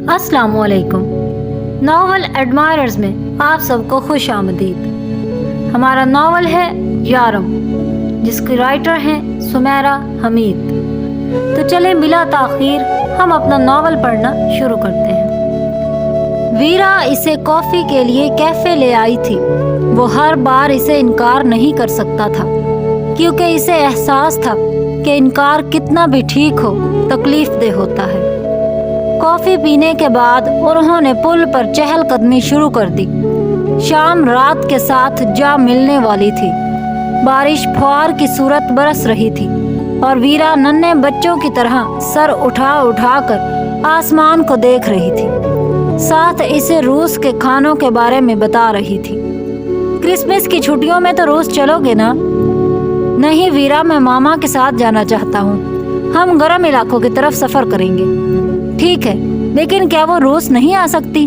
अस्सलाम वालेकुम। Novel admirers में आप सबको खुश आमदीद। हमारा नावल है यारम, जिसकी राइटर हैं सुमेरा हमीद। तो चले बिला ताखीर हम अपना नावल पढ़ना शुरू करते हैं। वीरा इसे कॉफ़ी के लिए कैफ़े ले आई थी। वो हर बार इसे इनकार नहीं कर सकता था, क्योंकि इसे एहसास था कि इनकार कितना भी ठीक हो तकलीफ दे होता है। कॉफ़ी पीने के बाद उन्होंने पुल पर चहलकदमी शुरू कर दी। शाम रात के साथ जा मिलने वाली थी। बारिश फुहार की सूरत बरस रही थी और वीरा नन्हे बच्चों की तरह सर उठा उठा कर आसमान को देख रही थी। साथ इसे रूस के खानों के बारे में बता रही थी। क्रिसमस की छुट्टियों में तो रूस चलोगे ना? नहीं वीरा, मैं मामा के साथ जाना चाहता हूँ। हम गर्म इलाकों की तरफ सफ़र करेंगे। ठीक है, लेकिन क्या वो रूस नहीं आ सकती?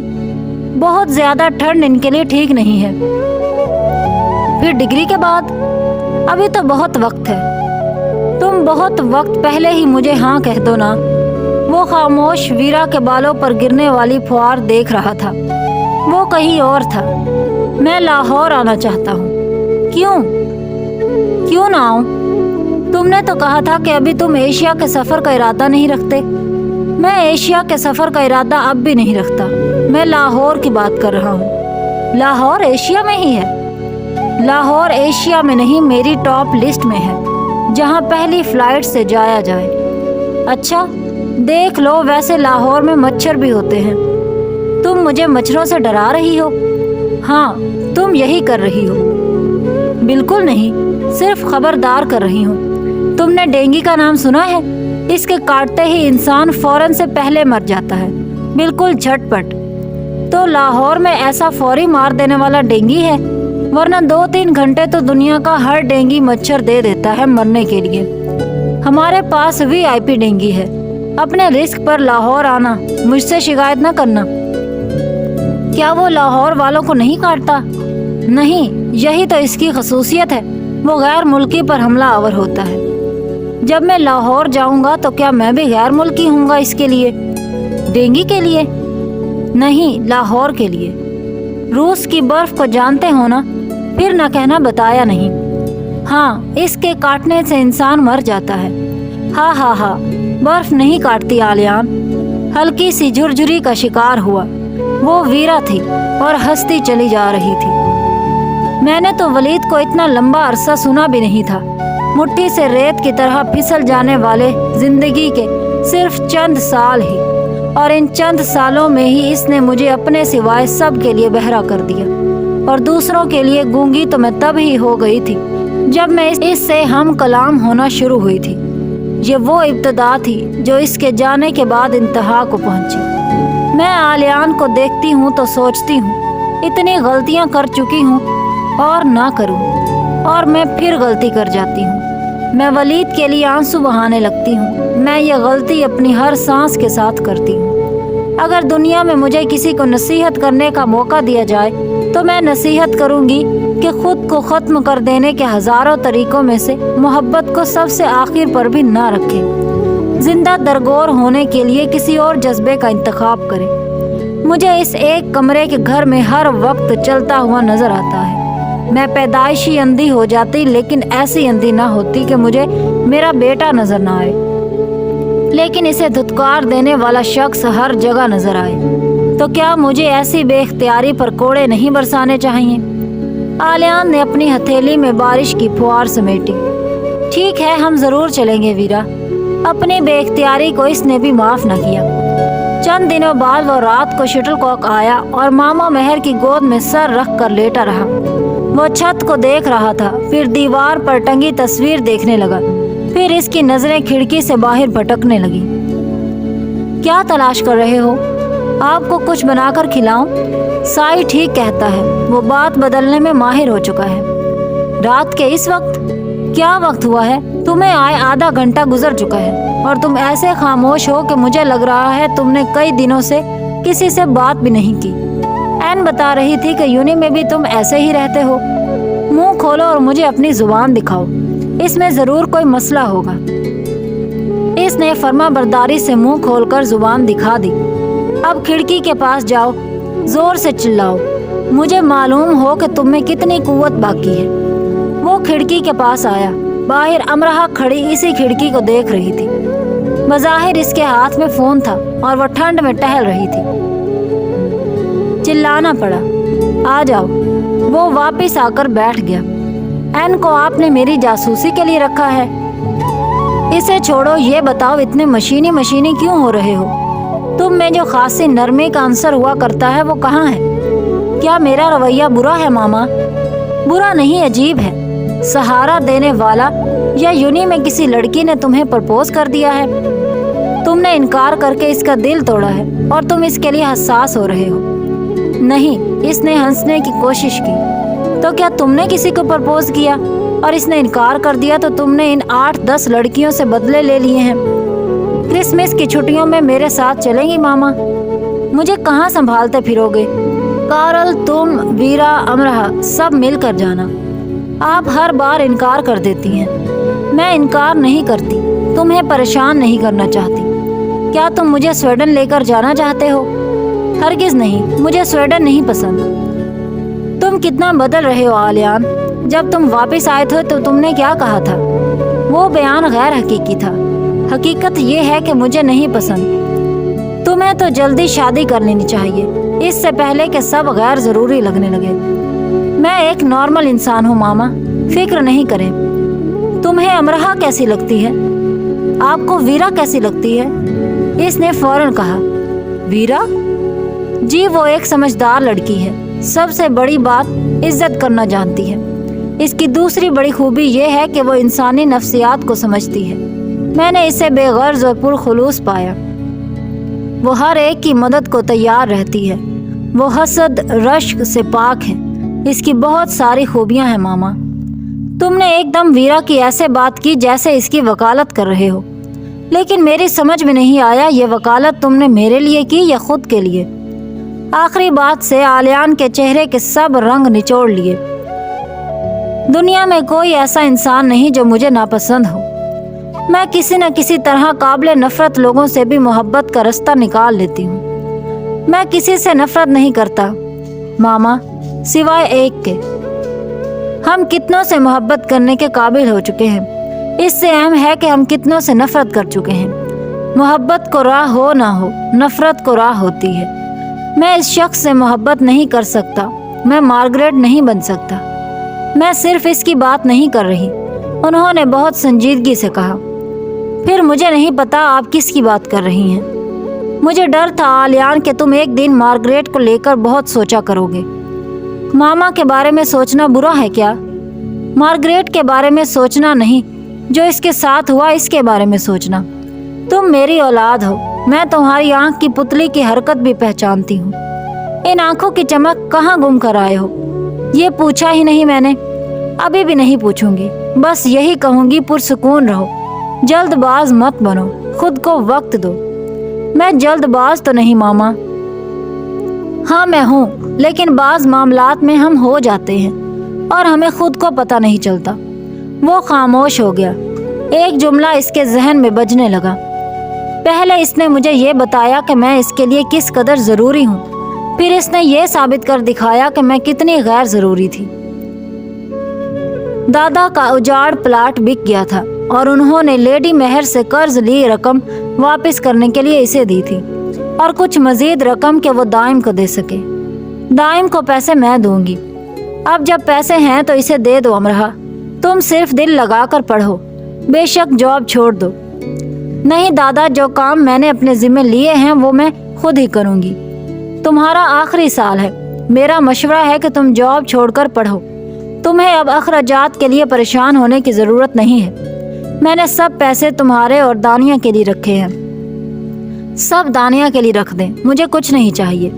बहुत ज्यादा ठंड इनके लिए ठीक नहीं है। फिर डिग्री के बाद? अभी तो बहुत वक्त है। तुम बहुत वक्त पहले ही मुझे हाँ कह दो ना। वो खामोश वीरा के बालों पर गिरने वाली फुहार देख रहा था। वो कहीं और था। मैं लाहौर आना चाहता हूँ। क्यों ना आऊं? तुमने तो कहा था कि अभी तुम एशिया के सफर का इरादा नहीं रखते। मैं एशिया के सफर का इरादा अब भी नहीं रखता। मैं लाहौर की बात कर रहा हूँ। लाहौर एशिया में ही है? लाहौर एशिया में नहीं, मेरी टॉप लिस्ट में है, जहाँ पहली फ्लाइट से जाया जाए। अच्छा, देख लो, वैसे लाहौर में मच्छर भी होते हैं। तुम मुझे मच्छरों से डरा रही हो? हाँ, तुम यही कर रही हो। बिल्कुल नहीं, सिर्फ खबरदार कर रही हूँ। तुमने डेंगू का नाम सुना है? इसके काटते ही इंसान फौरन से पहले मर जाता है, बिल्कुल झटपट। तो लाहौर में ऐसा फौरी मार देने वाला डेंगू है, वरना 2-3 घंटे तो दुनिया का हर डेंगू मच्छर दे देता है मरने के लिए। हमारे पास VIP डेंगू है। अपने रिस्क पर लाहौर आना, मुझसे शिकायत न करना। क्या वो लाहौर वालों को नहीं काटता? नहीं, यही तो इसकी खसूसियत है। वो गैर मुल्की पर हमला आवर होता है। जब मैं लाहौर जाऊंगा तो क्या मैं भी गैर मुल्की हूँगा इसके लिए? डेंगू के लिए नहीं, लाहौर के लिए। रूस की बर्फ को जानते हो ना? फिर न कहना बताया नहीं। हाँ, इसके काटने से इंसान मर जाता है। हाँ, बर्फ नहीं काटती आलियान। हल्की सी झुरझुरी का शिकार हुआ। वो वीरा थी और हंसती चली जा रही थी। मैंने तो वलीद को इतना लंबा अरसा सुना भी नहीं था। मुट्ठी से रेत की तरह फिसल जाने वाले जिंदगी के सिर्फ चंद साल ही, और इन चंद सालों में ही इसने मुझे अपने सिवाय सब के लिए बहरा कर दिया। और दूसरों के लिए गूंगी तो मैं तब ही हो गई थी जब मैं इससे हम कलाम होना शुरू हुई थी। ये वो इब्तदा थी जो इसके जाने के बाद इंतहा को पहुंची। मैं आलियान को देखती हूँ तो सोचती हूँ, इतनी गलतियाँ कर चुकी हूँ और ना करूँ, और मैं फिर गलती कर जाती हूँ। मैं वलीद के लिए आंसू बहाने लगती हूँ। मैं ये गलती अपनी हर सांस के साथ करती हूँ। अगर दुनिया में मुझे किसी को नसीहत करने का मौका दिया जाए तो मैं नसीहत करूँगी कि खुद को ख़त्म कर देने के हज़ारों तरीकों में से मोहब्बत को सबसे आखिर पर भी ना रखें। जिंदा दरगोर होने के लिए किसी और जज्बे का इंतखाब करें। मुझे इस एक कमरे के घर में हर वक्त चलता हुआ नजर आता है। मैं पैदाइशी अंधी हो जाती, लेकिन ऐसी अंधी ना होती कि मुझे मेरा बेटा नजर ना आए, लेकिन इसे धुतकार देने वाला शख्स हर जगह नजर आए। तो क्या मुझे ऐसी बेख्तियारी पर कोड़े नहीं बरसाने चाहिए? आलियान ने अपनी हथेली में बारिश की फुहार समेटी। ठीक है, हम जरूर चलेंगे वीरा। अपनी बेख्तियारी को इसने भी माफ न किया। चंद दिनों बाद वो रात को शटलकॉक आया और मामा महर की गोद में सर रख कर लेटा रहा। वो छत को देख रहा था, फिर दीवार पर टंगी तस्वीर देखने लगा, फिर इसकी नजरें खिड़की से बाहर भटकने लगी। क्या तलाश कर रहे हो? आपको कुछ बनाकर खिलाऊं? साई ठीक कहता है, वो बात बदलने में माहिर हो चुका है। रात के इस वक्त? क्या वक्त हुआ है? तुम्हें आए आधा घंटा गुजर चुका है और तुम ऐसे खामोश हो कि मुझे लग रहा है तुमने कई दिनों से किसी से बात भी नहीं की। एन बता रही थी कि यूनी में भी तुम ऐसे ही रहते हो। मुंह खोलो और मुझे अपनी जुबान दिखाओ, इसमें जरूर कोई मसला होगा। इसने फर्माबरदारी से मुंह खोलकर जुबान दिखा दी। अब खिड़की के पास जाओ, जोर से चिल्लाओ, मुझे मालूम हो कि तुम में कितनी कुव्वत बाकी है। वो खिड़की के पास आया। बाहर अमरहा खड़ी इसी खिड़की को देख रही थी। बज़ाहिर इसके हाथ में फोन था और वह ठंड में टहल रही थी। चिल्लाना पड़ा, आ जाओ। वो वापस आकर बैठ गया। एन को आपने मेरी जासूसी के लिए रखा है। इसे छोड़ो, ये बताओ इतने मशीनी क्यों हो रहे हो? तुम में जो खासी नरमी का अंसर हुआ करता है वो कहाँ है? क्या मेरा रवैया बुरा है मामा? बुरा नहीं, अजीब है। सहारा देने वाला या यूनी में किसी लड़की ने तुम्हें प्रपोज कर दिया है। तुमने इनकार करके इसका दिल तोड़ा है और तुम इसके लिए हसास हो रहे हो। नहीं, इसने हंसने की कोशिश की। तो क्या तुमने किसी को प्रपोज किया और इसने इनकार कर दिया तो तुमने इन 8-10 लड़कियों से बदले ले लिए हैं? क्रिसमस की छुट्टियों में मेरे साथ चलेंगी मामा? मुझे कहाँ संभालते फिरोगे? कारल, तुम, वीरा, अमरहा सब मिलकर जाना। आप हर बार इनकार कर देती हैं। मैं इनकार नहीं करती, तुम्हें परेशान नहीं करना चाहती। क्या तुम मुझे स्वीडन लेकर जाना चाहते हो? हरगिज नहीं, मुझे स्वीडन नहीं पसंद। तुम कितना बदल रहे हो आलियान। जब तुम वापस आए थे तो तुमने क्या कहा था? वो बयान गैर हकीकी था। हकीकत ये है कि मुझे नहीं पसंद। तुम्हें तो जल्दी शादी कर लेनी चाहिए, इससे पहले कि सब गैर जरूरी लगने लगे। मैं एक नॉर्मल इंसान हूँ मामा, फिक्र नहीं करें। तुम्हें अमरहा कैसी लगती है? आपको वीरा कैसी लगती है? इसने फौरन कहा, वीरा? जी, वो एक समझदार लड़की है। सबसे बड़ी बात, इज्जत करना जानती है। इसकी दूसरी बड़ी खूबी ये है कि वो इंसानी नफ्सियात को समझती है। मैंने इसे बेगर्ज और पुरखुलूस पाया। वो हर एक की मदद को तैयार रहती है। वो हसद रश्क से पाक है। इसकी बहुत सारी खूबियां हैं मामा। तुमने एकदम वीरा की ऐसे बात की जैसे इसकी वकालत कर रहे हो। लेकिन मेरी समझ में नहीं आया, ये वकालत तुमने मेरे लिए की या खुद के लिए? आखिरी बात से आलियान के चेहरे के सब रंग निचोड़ लिए। दुनिया में कोई ऐसा इंसान नहीं जो मुझे नापसंद हो। मैं किसी न किसी तरह काबिल नफरत लोगों से भी मोहब्बत का रास्ता निकाल लेती हूँ। मैं किसी से नफरत नहीं करता मामा, सिवाय एक के। हम कितनों से मोहब्बत करने के काबिल हो चुके हैं। इससे अहम है कि हम कितनों से नफरत कर चुके हैं। मोहब्बत को राह हो ना हो, नफरत को राह होती है। मैं इस शख्स से मोहब्बत नहीं कर सकता। मैं मार्गरेट नहीं बन सकता। मैं सिर्फ इसकी बात नहीं कर रही। उन्होंने बहुत संजीदगी से कहा। फिर मुझे नहीं पता आप किसकी बात कर रही हैं। मुझे डर था आलियान कि तुम एक दिन मार्गरेट को लेकर बहुत सोचा करोगे। मामा के बारे में सोचना बुरा है क्या? मार्गरेट के बारे में सोचना नहीं, जो इसके साथ हुआ इसके बारे में सोचना। तुम मेरी औलाद हो। मैं तुम्हारी आंख की पुतली की हरकत भी पहचानती हूँ। इन आंखों की चमक कहाँ गुम कर आए हो? ये पूछा ही नहीं मैंने, अभी भी नहीं पूछूंगी। बस यही कहूंगी, पुरसुकून रहो, जल्दबाज मत बनो, खुद को वक्त दो। मैं जल्दबाज तो नहीं मामा। हाँ मैं हूँ, लेकिन बाज मामलात में हम हो जाते हैं और हमें खुद को पता नहीं चलता। वो खामोश हो गया। एक जुमला इसके जहन में बजने लगा। पहले इसने मुझे ये बताया कि मैं इसके लिए किस कदर ज़रूरी हूँ, फिर इसने ये साबित कर दिखाया कि मैं कितनी गैर ज़रूरी थी। दादा का उजाड़ प्लाट बिक गया था और उन्होंने लेडी मेहर से कर्ज ली रकम वापस करने के लिए इसे दी थी और कुछ मजीद रकम के वो दाइम को दे सके। दाइम को पैसे मैं दूंगी। अब जब पैसे हैं तो इसे दे दो अमरहा। तुम सिर्फ दिल लगाकर पढ़ो, बेशक जॉब छोड़ दो। नहीं दादा, जो काम मैंने अपने जिम्मे लिए हैं वो मैं खुद ही करूंगी। तुम्हारा आखिरी साल है। मेरा मशवरा है कि तुम जॉब छोड़कर पढ़ो। तुम्हें अब अखराजात के लिए परेशान होने की ज़रूरत नहीं है। मैंने सब पैसे तुम्हारे और दानिया के लिए रखे हैं। सब दानिया के लिए रख दें, मुझे कुछ नहीं चाहिए।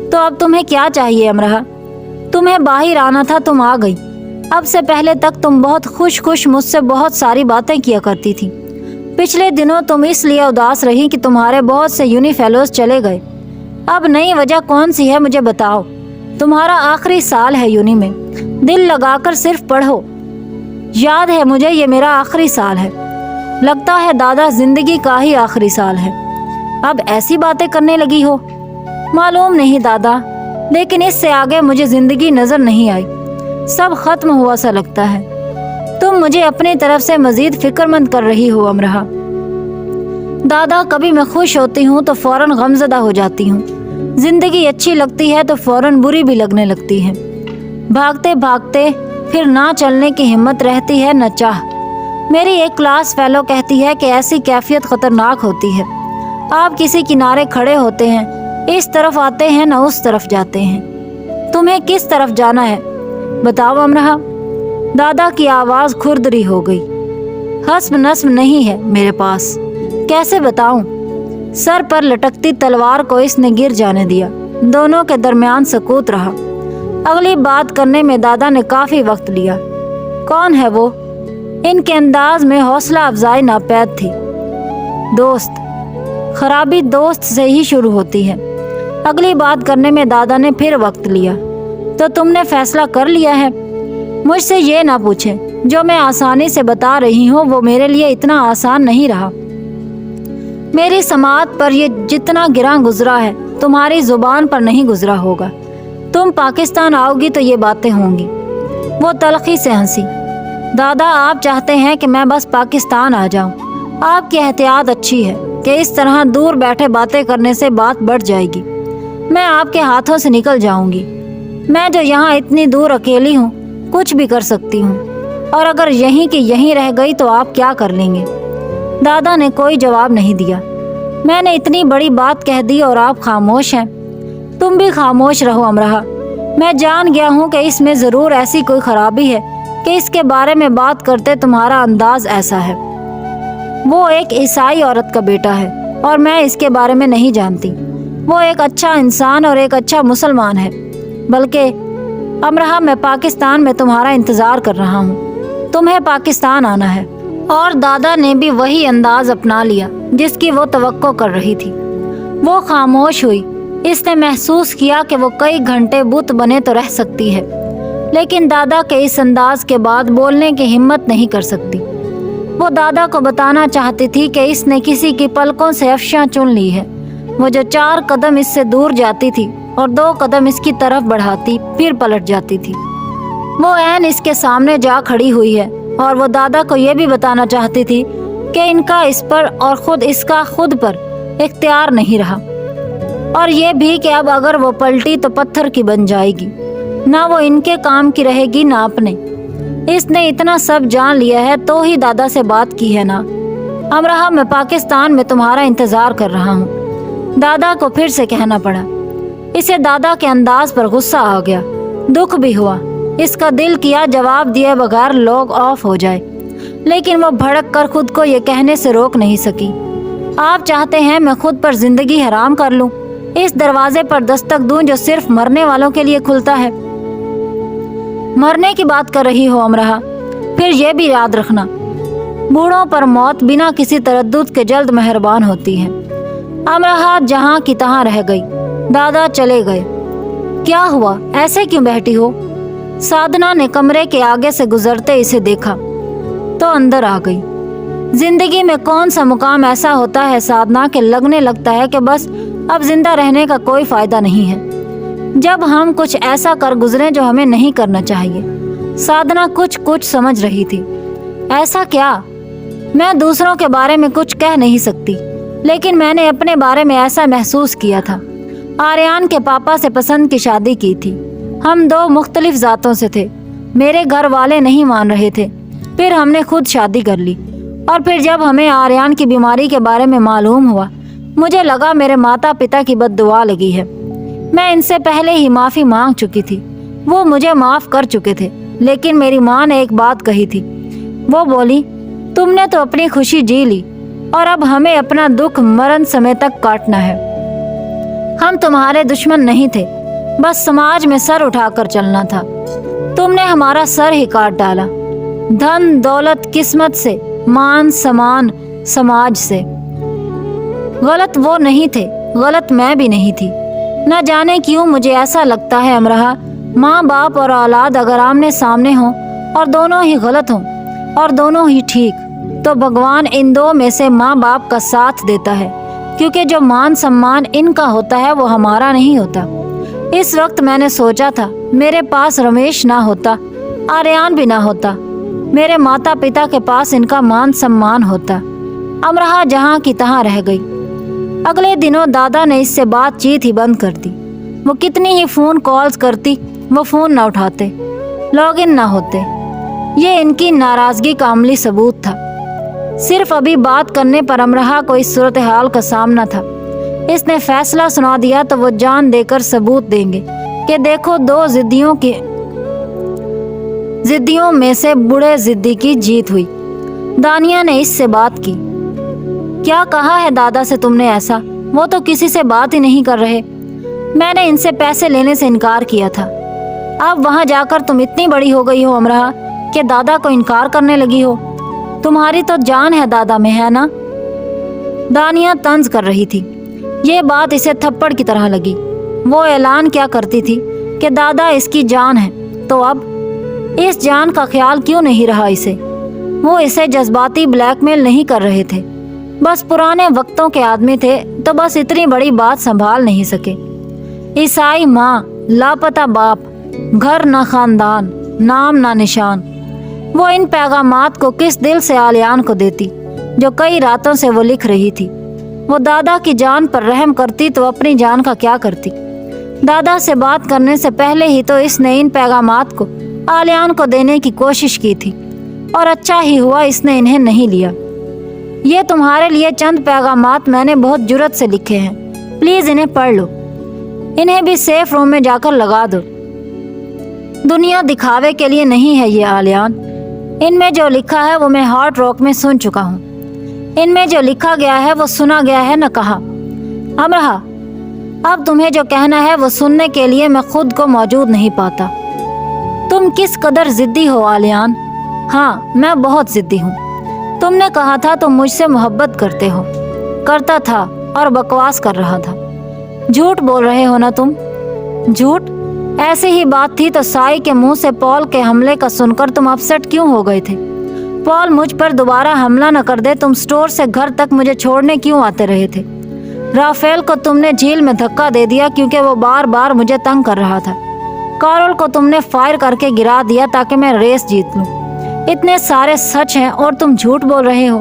तो अब तुम्हें क्या चाहिए अमरहा? तुम्हें बाहर आना था, तुम आ गई। अब से पहले तक तुम बहुत खुश मुझसे बहुत सारी बातें किया करती थी। पिछले दिनों तुम इसलिए उदास रही कि तुम्हारे बहुत से यूनी फेलोज चले गए। अब नई वजह कौन सी है मुझे बताओ। तुम्हारा आखिरी साल है यूनी में। दिल लगाकर सिर्फ पढ़ो। याद है मुझे, ये मेरा आखिरी साल है। लगता है दादा जिंदगी का ही आखिरी साल है। अब ऐसी बातें करने लगी हो? मालूम नहीं दादा, लेकिन इससे आगे मुझे जिंदगी नजर नहीं आई। सब खत्म हुआ सा लगता है। तुम मुझे अपनी तरफ से मजीद फिक्रमंद कर रही हो अमरहा। दादा, कभी मैं खुश होती हूँ तो फौरन गमज़दा हो जाती हूँ। जिंदगी अच्छी लगती है तो फौरन बुरी भी लगने लगती है। भागते भागते फिर ना चलने की हिम्मत रहती है न चाह। मेरी एक क्लास फेलो कहती है कि ऐसी कैफियत खतरनाक होती है। आप किसी किनारे खड़े होते हैं, इस तरफ आते हैं न उस तरफ जाते हैं। तुम्हें किस तरफ जाना है बताओ अमरहा। दादा की आवाज़ खुरदरी हो गई। हस्म नस्म नहीं है मेरे पास, कैसे बताऊं। सर पर लटकती तलवार को इसने गिर जाने दिया। दोनों के दरमियान सकूत रहा। अगली बात करने में दादा ने काफी वक्त लिया। कौन है वो? इनके अंदाज में हौसला अफजाई नापैद थी। दोस्त। खराबी दोस्त से ही शुरू होती है। अगली बात करने में दादा ने फिर वक्त लिया। तो तुमने फैसला कर लिया है? मुझसे ये ना पूछें। जो मैं आसानी से बता रही हूँ वो मेरे लिए इतना आसान नहीं रहा। मेरी समात पर ये जितना गिरा गुजरा है तुम्हारी जुबान पर नहीं गुजरा होगा। तुम पाकिस्तान आओगी तो ये बातें होंगी। वो तलखी से हंसी। दादा, आप चाहते हैं कि मैं बस पाकिस्तान आ जाऊं। आपकी एहतियात अच्छी है कि इस तरह दूर बैठे बातें करने से बात बढ़ जाएगी। मैं आपके हाथों से निकल जाऊंगी। मैं जो यहाँ इतनी दूर अकेली हूँ कुछ भी कर सकती हूँ, और अगर यहीं की यहीं रह गई तो आप क्या कर लेंगे? दादा ने कोई जवाब नहीं दिया। मैंने इतनी बड़ी बात कह दी और आप खामोश हैं। तुम भी खामोश रहो अमरहा। मैं जान गया हूँ कि इसमें ज़रूर ऐसी कोई खराबी है कि इसके बारे में बात करते तुम्हारा अंदाज ऐसा है। वो एक ईसाई औरत का बेटा है और मैं इसके बारे में नहीं जानती। वो एक अच्छा इंसान और एक अच्छा मुसलमान है। बल्कि अमरहा, मैं पाकिस्तान में तुम्हारा इंतज़ार कर रहा हूँ। तुम्हें पाकिस्तान आना है। और दादा ने भी वही अंदाज अपना लिया जिसकी वो तवक्को कर रही थी। वो खामोश हुई। इसने महसूस किया कि वो कई घंटे बुत बने तो रह सकती है, लेकिन दादा के इस अंदाज के बाद बोलने की हिम्मत नहीं कर सकती। वो दादा को बताना चाहती थी कि इसने किसी की पलकों से अफशां चुन ली है। वो जो 4 कदम इससे दूर जाती थी और 2 कदम इसकी तरफ बढ़ाती फिर पलट जाती थी, वो ऐन इसके सामने जा खड़ी हुई है। और वो दादा को ये भी बताना चाहती थी कि इनका इस पर और खुद इसका खुद पर इख्तियार नहीं रहा, और ये भी कि अब अगर वो पलटी तो पत्थर की बन जाएगी। ना वो इनके काम की रहेगी ना अपने। इसने इतना सब जान लिया है तो ही दादा से बात की है ना। अमरहा, मैं पाकिस्तान में तुम्हारा इंतज़ार कर रहा हूँ। दादा को फिर से कहना पड़ा। इसे दादा के अंदाज पर गुस्सा आ गया, दुख भी हुआ। इसका दिल किया जवाब दिए बगैर लोग ऑफ हो जाए, लेकिन वो भड़क कर खुद को ये कहने से रोक नहीं सकी। आप चाहते हैं मैं खुद पर जिंदगी हराम कर लूं, इस दरवाजे पर दस्तक दूं जो सिर्फ मरने वालों के लिए खुलता है? मरने की बात कर रही हो अमरहा? फिर ये भी याद रखना, बूढ़ों पर मौत बिना किसी तरद्दुद के जल्द मेहरबान होती है। अमरहा जहाँ की तहाँ रह गई। दादा चले गए। क्या हुआ, ऐसे क्यों बैठी हो? साधना ने कमरे के आगे से गुजरते इसे देखा तो अंदर आ गई। जिंदगी में कौन सा मुकाम ऐसा होता है साधना के लगने लगता है कि बस अब जिंदा रहने का कोई फायदा नहीं है, जब हम कुछ ऐसा कर गुजरे जो हमें नहीं करना चाहिए। साधना कुछ समझ रही थी। ऐसा क्या? मैं दूसरों के बारे में कुछ कह नहीं सकती, लेकिन मैंने अपने बारे में ऐसा महसूस किया था। आर्यान के पापा से पसंद की शादी की थी। हम 2 मुख्तलिफ ज़ातों से थे। मेरे घर वाले नहीं मान रहे थे। फिर हमने खुद शादी कर ली, और फिर जब हमें आर्यान की बीमारी के बारे में मालूम हुआ, मुझे लगा मेरे माता पिता की बद्दुआ लगी है। मैं इनसे पहले ही माफ़ी मांग चुकी थी। वो मुझे माफ़ कर चुके थे, लेकिन मेरी माँ ने एक बात कही थी। वो बोली, तुमने तो अपनी खुशी जी ली और अब हमें अपना दुख मरण समय तक काटना है। हम तुम्हारे दुश्मन नहीं थे, बस समाज में सर उठाकर चलना था। तुमने हमारा सर ही काट डाला, धन दौलत किस्मत से, मान सम्मान समाज से। गलत वो नहीं थे, गलत मैं भी नहीं थी। न जाने क्यों मुझे ऐसा लगता है अमरहा, माँ बाप और औलाद अगर आमने सामने हों और दोनों ही गलत हों और दोनों ही ठीक, तो भगवान इन 2 में से माँ बाप का साथ देता है, क्योंकि जो मान सम्मान इनका होता है वो हमारा नहीं होता। इस वक्त मैंने सोचा था मेरे पास रमेश ना होता, आर्यन भी ना होता, मेरे माता पिता के पास इनका मान सम्मान होता। अमरहा जहाँ की तहाँ रह गई। अगले दिनों दादा ने इससे बातचीत ही बंद कर दी। वो कितनी ही फोन कॉल्स करती, वो फोन ना उठाते, लॉगिन ना होते। ये इनकी नाराजगी का अमली सबूत था। सिर्फ अभी बात करने पर अमरहा को इस सूरत हाल का सामना था। इसने फैसला सुना दिया तो वो जान देकर सबूत देंगे कि देखो दो जिद्दियों में से बूढ़े जिद्दी की जीत हुई। दानिया ने इससे बात की। क्या कहा है दादा से तुमने ऐसा? वो तो किसी से बात ही नहीं कर रहे। मैंने इनसे पैसे लेने से इनकार किया था। अब वहां जाकर तुम इतनी बड़ी हो गई हो अमरहा कि दादा को इनकार करने लगी हो। तुम्हारी तो जान है दादा में, है ना? दानिया तंज कर रही थी। ये बात इसे थप्पड़ की तरह लगी। वो ऐलान क्या करती थी कि दादा इसकी जान है, तो अब इस जान का ख्याल क्यों नहीं रहा इसे? वो इसे जज्बाती ब्लैकमेल नहीं कर रहे थे, बस पुराने वक्तों के आदमी थे तो बस इतनी बड़ी बात संभाल नहीं सके। ईसाई माँ, लापता बाप, घर न खानदान, नाम ना निशान। वो इन पैगामात को किस दिल से आलियान को देती जो कई रातों से वो लिख रही थी। वो दादा की जान पर रहम करती तो अपनी जान का क्या करती? दादा से बात करने से पहले ही तो इसने इन पैगामात को आलियान को देने की कोशिश की थी, और अच्छा ही हुआ इसने इन्हें नहीं लिया। ये तुम्हारे लिए चंद पैगामात मैंने बहुत जुर्रत से लिखे हैं, प्लीज इन्हें पढ़ लो। इन्हें भी सेफ रूम में जाकर लगा दो। दुनिया दिखावे के लिए नहीं है ये आलियान। इनमें जो लिखा है वो मैं हॉट रॉक में सुन चुका हूँ। इनमें जो लिखा गया है वो सुना गया है न कहा। अमरहा, अब तुम्हें जो कहना है वो सुनने के लिए मैं खुद को मौजूद नहीं पाता। तुम किस कदर जिद्दी हो आलियान। हाँ, मैं बहुत जिद्दी हूँ। तुमने कहा था तुम मुझसे मोहब्बत करते हो। करता था और बकवास कर रहा था। झूठ बोल रहे हो ना तुम? झूठ? ऐसी ही बात थी तो साई के मुंह से पॉल के हमले का सुनकर तुम अपसेट क्यों हो गए थे? पॉल मुझ पर दोबारा हमला न कर दे, तुम स्टोर से घर तक मुझे छोड़ने क्यों आते रहे थे? राफेल को तुमने झील में धक्का दे दिया क्योंकि वो बार बार मुझे तंग कर रहा था। कार्ल को तुमने फायर करके गिरा दिया ताकि मैं रेस जीत लूं। इतने सारे सच हैं और तुम झूठ बोल रहे हो।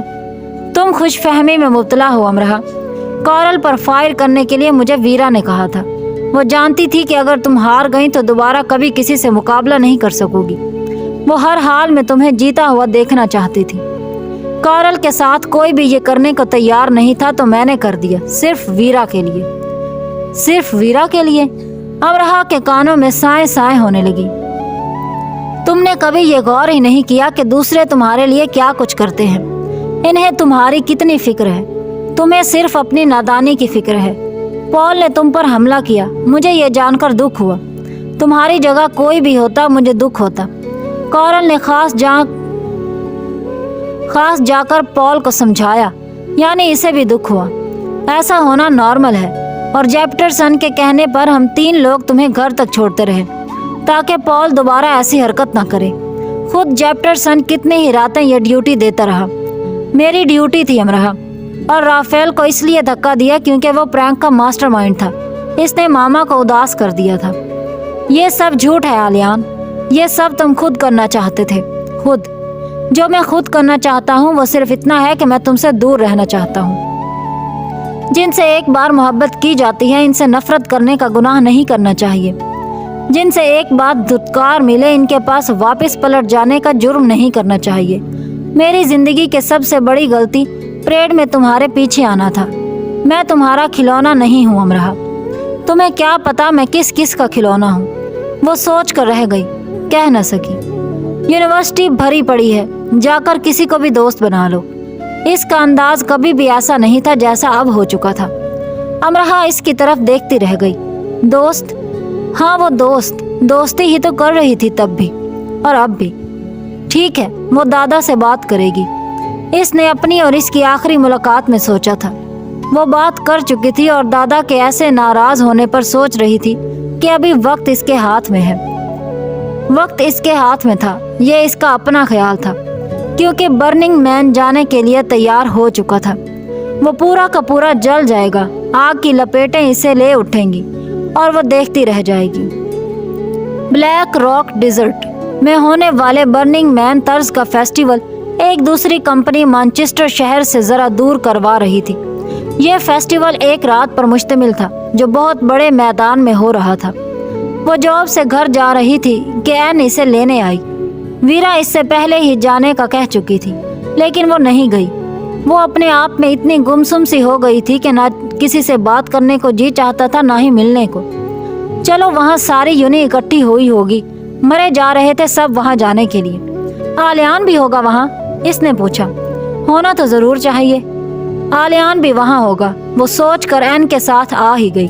तुम खुशफहमी में मुब्तला हो अमरहा। कार्ल पर फायर करने के लिए मुझे वीरा ने कहा था। वो जानती थी कि अगर तुम हार गई तो दोबारा कभी किसी से मुकाबला नहीं कर सकोगी। वो हर हाल में तुम्हें जीता हुआ देखना चाहती थी। कार्ल के साथ कोई भी ये करने को तैयार नहीं था तो मैंने कर दिया, सिर्फ वीरा के लिए। सिर्फ वीरा के लिए? अमरहा के कानों में साए साए होने लगी। तुमने कभी ये गौर ही नहीं किया कि दूसरे तुम्हारे लिए क्या कुछ करते हैं। इन्हें तुम्हारी कितनी फिक्र है। तुम्हें सिर्फ अपनी नादानी की फिक्र है। पॉल ने तुम पर हमला किया, मुझे ये जानकर दुख हुआ। तुम्हारी जगह कोई भी होता मुझे दुख होता। कार्ल ने खास जाकर पॉल को समझाया, यानी इसे भी दुख हुआ। ऐसा होना नॉर्मल है, और जेप्टरसन के कहने पर हम 3 लोग तुम्हें घर तक छोड़ते रहे ताकि पॉल दोबारा ऐसी हरकत ना करे। खुद जेप्टरसन कितनी ही रातें ये ड्यूटी देता रहा। मेरी ड्यूटी थी अमरहा, और राफेल को इसलिए धक्का दिया क्योंकि वो प्रैंक का मास्टरमाइंड था। इसने मामा को उदास कर दिया था। ये सब झूठ है आलियान। ये सब तुम खुद करना चाहते थे, खुद। जो मैं खुद करना चाहता हूँ वो सिर्फ इतना है कि मैं तुमसे दूर रहना चाहता हूँ। जिनसे एक बार मोहब्बत की जाती है, इनसे नफरत करने का गुनाह नहीं करना चाहिए। जिनसे एक बात धुतकार मिले, इनके पास वापस पलट जाने का जुर्म नहीं करना चाहिए। मेरी जिंदगी की सबसे बड़ी गलती परेड में तुम्हारे पीछे आना था। मैं तुम्हारा खिलौना नहीं हूँ अमरहा। तुम्हें क्या पता मैं किस किस का खिलौना हूँ। वो सोच कर रह गई, कह न सकी। यूनिवर्सिटी भरी पड़ी है, जाकर किसी को भी दोस्त बना लो। इसका अंदाज कभी भी ऐसा नहीं था जैसा अब हो चुका था। अमरहा इसकी तरफ देखती रह गई। दोस्त? हाँ, वो दोस्ती ही तो कर रही थी तब भी और अब भी। ठीक है, वो दादा से बात करेगी। इसने अपनी और इसकी आखिरी मुलाकात में सोचा था। वो बात कर चुकी थी और दादा के ऐसे नाराज होने पर सोच रही थी कि अभी वक्त इसके हाथ में है। वक्त इसके हाथ में था, ये इसका अपना ख्याल था, क्योंकि बर्निंग मैन जाने के लिए तैयार हो चुका था। वो पूरा का पूरा जल जाएगा। आग की लपेटें इसे ले उठेंगी और वो देखती रह जाएगी। ब्लैक रॉक डिजर्ट में होने वाले बर्निंग मैन तर्ज का फेस्टिवल एक दूसरी कंपनी मैनचेस्टर शहर से जरा दूर करवा रही थी। यह फेस्टिवल एक रात पर मुश्तमिल था जो बहुत बड़े मैदान में हो रहा था। वो जॉब से घर जा रही थी कि एन इसे लेने आई। वीरा इससे पहले ही जाने का कह चुकी थी, लेकिन वो नहीं गई। वो अपने आप में इतनी गुमसुम सी हो गई थी कि ना किसी से बात करने को जी चाहता था, ना ही मिलने को। चलो वहाँ सारी यूनि इकट्ठी हुई होगी, मरे जा रहे थे सब वहाँ जाने के लिए। आलियान भी होगा वहाँ? इसने पूछा। होना तो जरूर चाहिए, आलियान भी वहाँ होगा, वो सोच कर एन के साथ आ ही गई।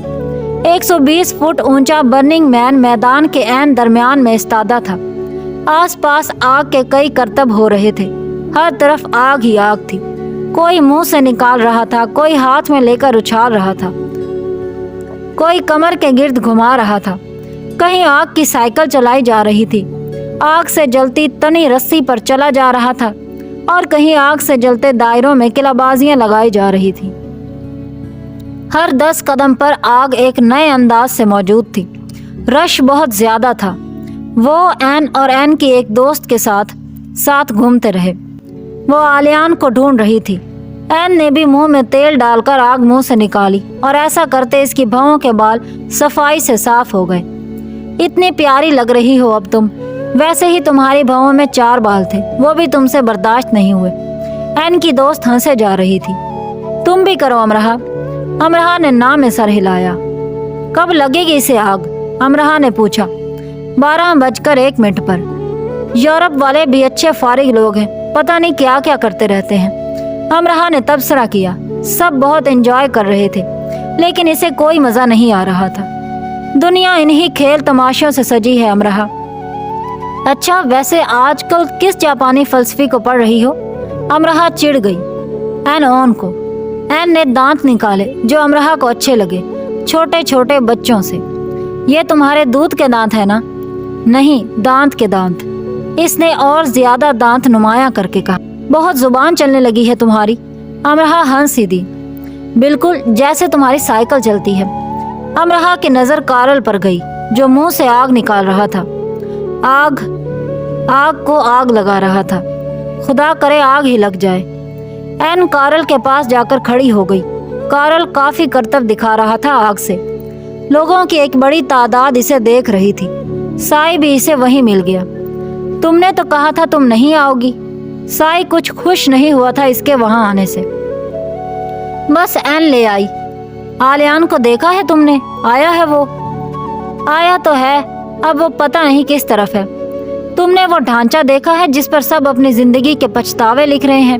120 फुट ऊंचा बर्निंग मैन मैदान के ऐन दरमियान में इस्तादा था। आसपास आग के कई करतब हो रहे थे। हर तरफ आग ही आग थी। कोई मुंह से निकाल रहा था, कोई हाथ में लेकर उछाल रहा था, कोई कमर के गिर्द घुमा रहा था। कहीं आग की साइकिल चलाई जा रही थी, आग से जलती तनी रस्सी पर चला जा रहा था, और कहीं आग से जलते दायरों में किलाबाजियां लगाई जा रही थी। हर 10 कदम पर आग एक नए अंदाज से मौजूद थी। रश बहुत ज्यादा था। वो एन और एन की एक दोस्त के साथ घूमते रहे। वो आलियान को ढूंढ रही थी। एन ने भी मुंह में तेल डालकर आग मुंह से निकाली और ऐसा करते इसकी भौं के बाल सफाई से साफ हो गए। इतनी प्यारी लग रही हो अब तुम। वैसे ही तुम्हारी भौं में 4 बाल थे, वो भी तुमसे बर्दाश्त नहीं हुए। एन की दोस्त हंसे जा रही थी। तुम भी करो अमरहा। अमरहा ने ना में सर हिलाया। कब लगेगी इसे आग? अमरहा ने पूछा। 12:01 पर। यूरोप वाले भी अच्छे फारिग लोग हैं, पता नहीं क्या क्या करते रहते हैं। अमरहा ने तबसरा किया। सब बहुत एंजॉय कर रहे थे, लेकिन इसे कोई मजा नहीं आ रहा था। दुनिया इन्हीं खेल तमाशों से सजी है अमरहा। अच्छा, वैसे आजकल किस जापानी फलसफी को पढ़ रही हो? अमरहा चिढ़ गई एन ऑन को। एन ने दांत निकाले जो अमरहा को अच्छे लगे, छोटे छोटे बच्चों से। ये तुम्हारे दूध के दांत है ना? नहीं, दांत के दांत, इसने और ज्यादा दांत नुमाया करके कहा। बहुत जुबान चलने लगी है तुम्हारी। अमरहा हंस सी दी। बिल्कुल जैसे तुम्हारी साइकिल चलती है। अमरहा की नजर कारल पर गई जो मुंह से आग निकाल रहा था। आग को आग लगा रहा था। खुदा करे आग ही लग जाए। एन कारल के पास जाकर खड़ी हो गई। कारल काफी करतब दिखा रहा था आग से। लोगों की एक बड़ी तादाद इसे देख रही थी। साई भी इसे वहीं मिल गया। तुमने तो कहा था तुम नहीं आओगी। साई कुछ खुश नहीं हुआ था इसके वहां आने से। बस एन ले आई। आलियान को देखा है तुमने? आया है वो? आया तो है, अब वो पता नहीं किस तरफ है। तुमने वो ढांचा देखा है जिस पर सब अपनी जिंदगी के पछतावे लिख रहे हैं?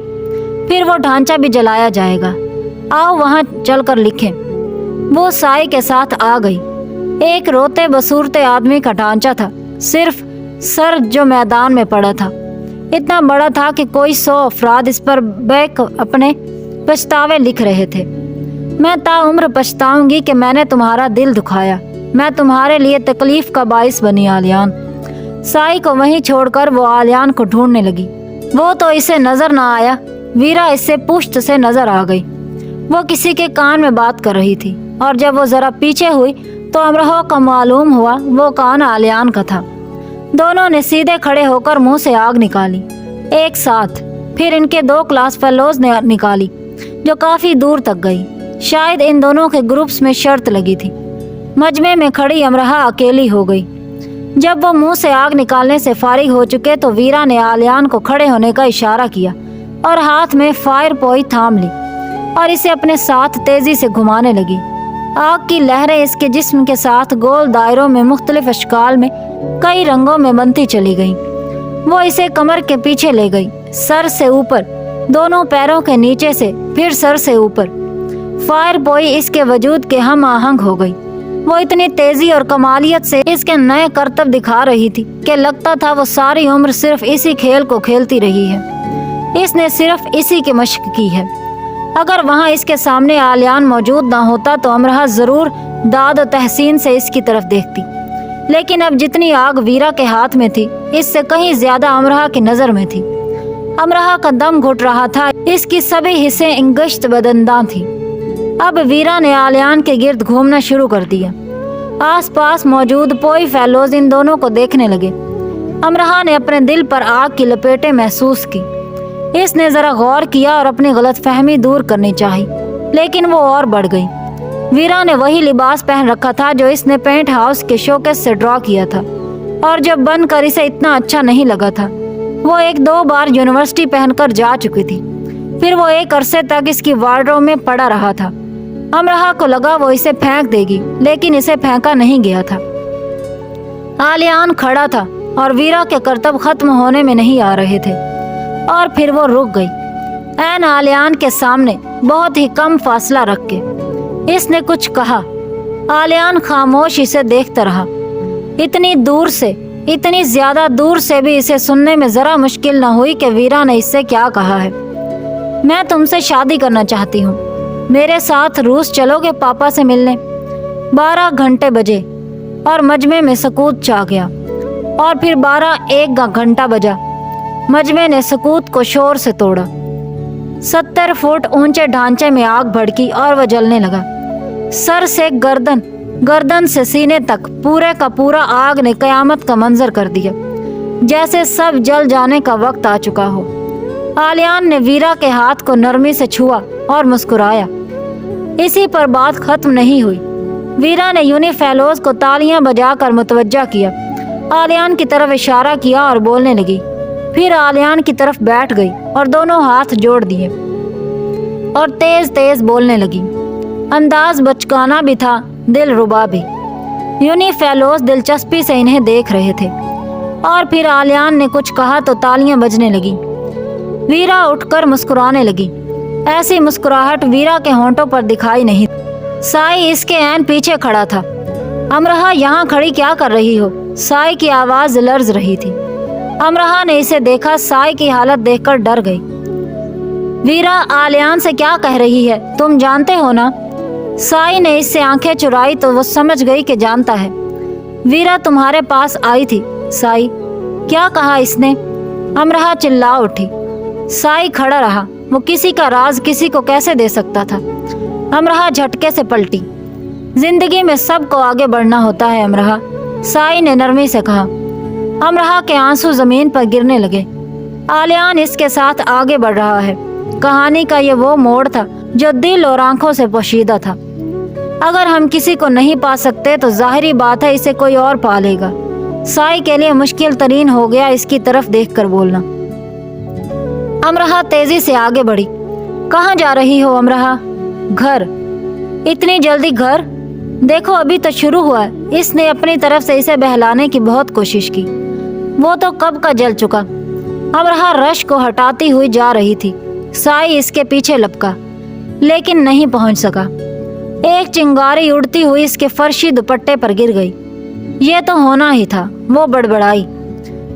फिर वो ढांचा भी जलाया जाएगा। आओ वहां चलकर लिखें। वो साई के साथ आ गई। एक रोते बसूरते आदमी का ढांचा था, सिर्फ सर जो मैदान में पड़ा था। इतना बड़ा था कि कोई 100 अफराद इस पर बैठ अपने पछतावे लिख रहे थे। मैं ताउम्र पछताऊंगी कि मैंने तुम्हारा दिल दुखाया। मैं तुम्हारे लिए तकलीफ का बाइस बनी आलियान। साई को वहीं छोड़कर वो आलियान को ढूंढने लगी। वो तो इसे नजर ना आया। वीरा इससे पुश्त से नजर आ गई। वो किसी के कान में बात कर रही थी, और जब वो जरा पीछे हुई तो अमरहा को मालूम हुआ वो कान आलियान का था। दोनों ने सीधे खड़े होकर मुंह से आग निकाली एक साथ। फिर इनके 2 क्लास फेलोज ने निकाली जो काफी दूर तक गई। शायद इन दोनों के ग्रुप्स में शर्त लगी थी। मजमे में खड़ी अमरहा अकेली हो गई। जब वो मुंह से आग निकालने से फारिग हो चुके तो वीरा ने आलियान को खड़े होने का इशारा किया और हाथ में फायर पोई थाम ली और इसे अपने साथ तेजी से घुमाने लगी। आग की लहरें इसके जिस्म के साथ गोल दायरों में मुख्तलिफ अशकाल में कई रंगों में बनती चली गईं। वो इसे कमर के पीछे ले गई, सर से ऊपर, दोनों पैरों के नीचे से, फिर सर से ऊपर। फायर बॉय इसके वजूद के हम आहंग हो गई। वो इतनी तेजी और कमालियत से इसके नए करतब दिखा रही थी कि लगता था वो सारी उम्र सिर्फ इसी खेल को खेलती रही है। इसने सिर्फ इसी की मशक की है। अगर वहाँ इसके सामने आलियान मौजूद ना होता तो अमरहा जरूर दाद और तहसीन से इसकी तरफ देखती। लेकिन अब जितनी आग वीरा के हाथ में थी, इससे कहीं ज्यादा अमरहा की नजर में थी। अमरहा का दम घुट रहा था। इसकी सभी हिस्से इंगश्त बदनदां थी। अब वीरा ने आलियान के गिर्द घूमना शुरू कर दिया। आसपास मौजूद पोई फेलोज इन दोनों को देखने लगे। अमरहा ने अपने दिल पर आग की लपेटें महसूस की। इसने जरा गौर किया और अपनी गलतफहमी दूर करनी चाही, लेकिन वो और बढ़ गई। वीरा ने वही लिबास पहन रखा था जो इसने पेंट हाउस के शोकेस से ड्रॉ किया था, और जब बनकर इसे इतना अच्छा नहीं लगा था। वो 1-2 बार यूनिवर्सिटी पहनकर जा चुकी थी। फिर वो एक अरसे तक इसकी वार्डरोब में पड़ा रहा था। अमरहा को लगा वो इसे फेंक देगी, लेकिन इसे फेंका नहीं गया था। आलियान खड़ा था और वीरा के करतब खत्म होने में नहीं आ रहे थे, और फिर वो रुक गई ऐन आलियान के सामने, बहुत ही कम फासला रख के। इसने कुछ कहा। आलियान खामोश इसे देखता रहा। इतनी दूर से, इतनी ज्यादा दूर से भी इसे सुनने में जरा मुश्किल न हुई कि वीरा ने इससे क्या कहा है। मैं तुमसे शादी करना चाहती हूँ, मेरे साथ रूस चलोगे पापा से मिलने? 12 घंटे बजे और मजमे में सकूत छा गया, और फिर 12-1 घंटा बजा। मजमे ने सकूत को शोर से तोड़ा। 70 फुट ऊंचे ढांचे में आग भड़की और वह जलने लगा। सर से गर्दन, गर्दन से सीने तक पूरे का पूरा आग ने कयामत का मंजर कर दिया, जैसे सब जल जाने का वक्त आ चुका हो। आलियान ने वीरा के हाथ को नरमी से छुआ और मुस्कुराया। इसी पर बात खत्म नहीं हुई। वीरा ने यूनिफेलोज को तालियां बजाकर मुतवज्जा किया। आलियान की तरफ इशारा किया और बोलने लगी। फिर आलियान की तरफ बैठ गई और दोनों हाथ जोड़ दिए और तेज तेज बोलने लगी। अंदाज बचकाना भी था, दिल रुबा भी। यूनिफेलोज दिलचस्पी से इन्हें देख रहे थे, और फिर आलियान ने कुछ कहा तो तालियां बजने लगी। वीरा उठकर मुस्कुराने लगी। ऐसी मुस्कुराहट वीरा के होंठों पर दिखाई नहीं। साई इसके ऐन पीछे खड़ा था। अमरहा यहाँ खड़ी क्या कर रही हो? साई की आवाज लर्ज रही थी। अमरहा ने इसे देखा। साई की हालत देखकर डर गई। वीरा आलियान से क्या कह रही है, तुम जानते हो ना? साई ने इससे आंखें चुराई तो वो समझ गई कि जानता है। वीरा तुम्हारे पास आई थी। साई, क्या कहा इसने? अमरहा चिल्ला उठी। साई खड़ा रहा। वो किसी का राज किसी को कैसे दे सकता था? अमरहा झटके से पलटी। जिंदगी में सबको आगे बढ़ना होता है अमरहा, साई ने नरमी से कहा। अमरहा के आंसू जमीन पर गिरने लगे। आलियान इसके साथ आगे बढ़ रहा है। कहानी का ये वो मोड़ था जो दिल और आंखों से पोशीदा था। अगर हम किसी को नहीं पा सकते तो जाहिरी बात है इसे कोई और पा लेगा। साई के लिए मुश्किल तरीन हो गया इसकी तरफ देखकर बोलना। अमरहा तेजी से आगे बढ़ी। कहाँ जा रही हो अमरहा? घर। इतनी जल्दी घर? देखो अभी तो शुरू हुआ है। इसने अपनी तरफ से इसे बहलाने की बहुत कोशिश की। वो तो कब का जल चुका। अमरहा रश को हटाती हुई जा रही थी। साई इसके पीछे लपका, लेकिन नहीं पहुंच सका। एक चिंगारी उड़ती हुई इसके फर्शी दुपट्टे पर गिर गई। ये तो होना ही था, वो बड़बड़ाई।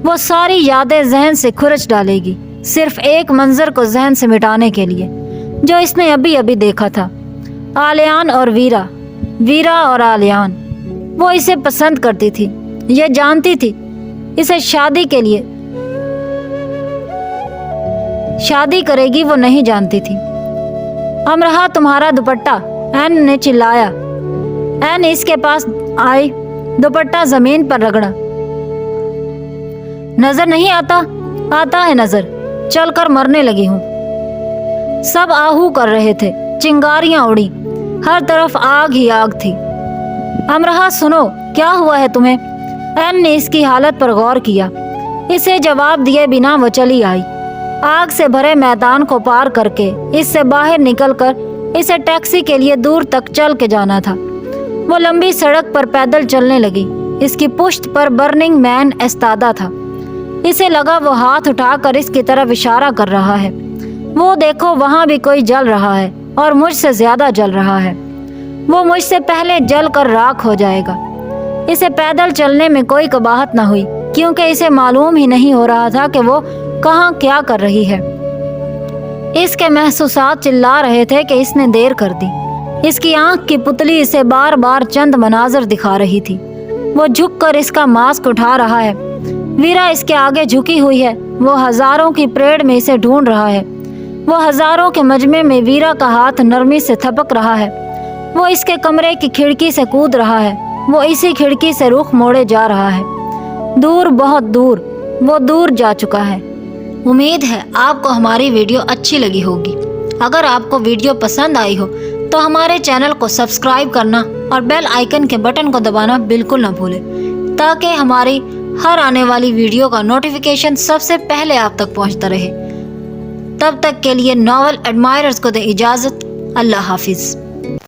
वो सारी यादें जहन से खुरच डालेगी, सिर्फ एक मंजर को जहन से मिटाने के लिए जो इसने अभी अभी देखा था। आलियान और वीरा, वीरा और आलियान। वो इसे पसंद करती थी, ये जानती थी। इसे शादी के लिए शादी करेगी वो नहीं जानती थी। अमरहा तुम्हारा दुपट्टा, एन ने चिल्लाया। एन इसके पास आई, दुपट्टा जमीन पर रगड़ा। नजर नहीं आता? आता है नजर, चलकर मरने लगी हूँ। सब आहू कर रहे थे, चिंगारियां उड़ी, हर तरफ आग ही आग थी। अमरहा सुनो, क्या हुआ है तुम्हें? एन ने इसकी हालत पर गौर किया। इसे जवाब दिए बिना वो चली आई। आग से भरे मैदान को पार करके इससे बाहर निकलकर इसे टैक्सी के लिए दूर तक चल के जाना था। वो लंबी सड़क पर पैदल चलने लगी। इसकी पुश्त पर बर्निंग मैन एस्तादा था। इसे लगा वो हाथ उठाकर इसकी तरफ इशारा कर रहा है। वो देखो, वहां भी कोई जल रहा है और मुझसे ज्यादा जल रहा है। वो मुझसे पहले जल कर राख हो जाएगा। इसे पैदल चलने में कोई कबाहत न हुई, क्योंकि इसे मालूम ही नहीं हो रहा था कि वो कहाँ क्या कर रही है। इसके महसूसात चिल्ला रहे थे कि इसने देर कर दी। इसकी आंख की पुतली इसे बार बार चंद मनाजर दिखा रही थी। वो झुककर इसका मास्क उठा रहा है। वीरा इसके आगे झुकी हुई है। वो हजारों की परेड में इसे ढूंढ रहा है। वो हजारों के मजमे में वीरा का हाथ नरमी से थपक रहा है। वो इसके कमरे की खिड़की से कूद रहा है। वो इसी खिड़की से रुख मोड़े जा रहा है। दूर, बहुत दूर, वो दूर जा चुका है। उम्मीद है आपको हमारी वीडियो अच्छी लगी होगी। अगर आपको वीडियो पसंद आई हो तो हमारे चैनल को सब्सक्राइब करना और बेल आइकन के बटन को दबाना बिल्कुल ना भूलें, ताकि हमारी हर आने वाली वीडियो का नोटिफिकेशन सबसे पहले आप तक पहुंचता रहे। तब तक के लिए नॉवल एडमायरर्स को दे इजाज़त। अल्लाह हाफिज़।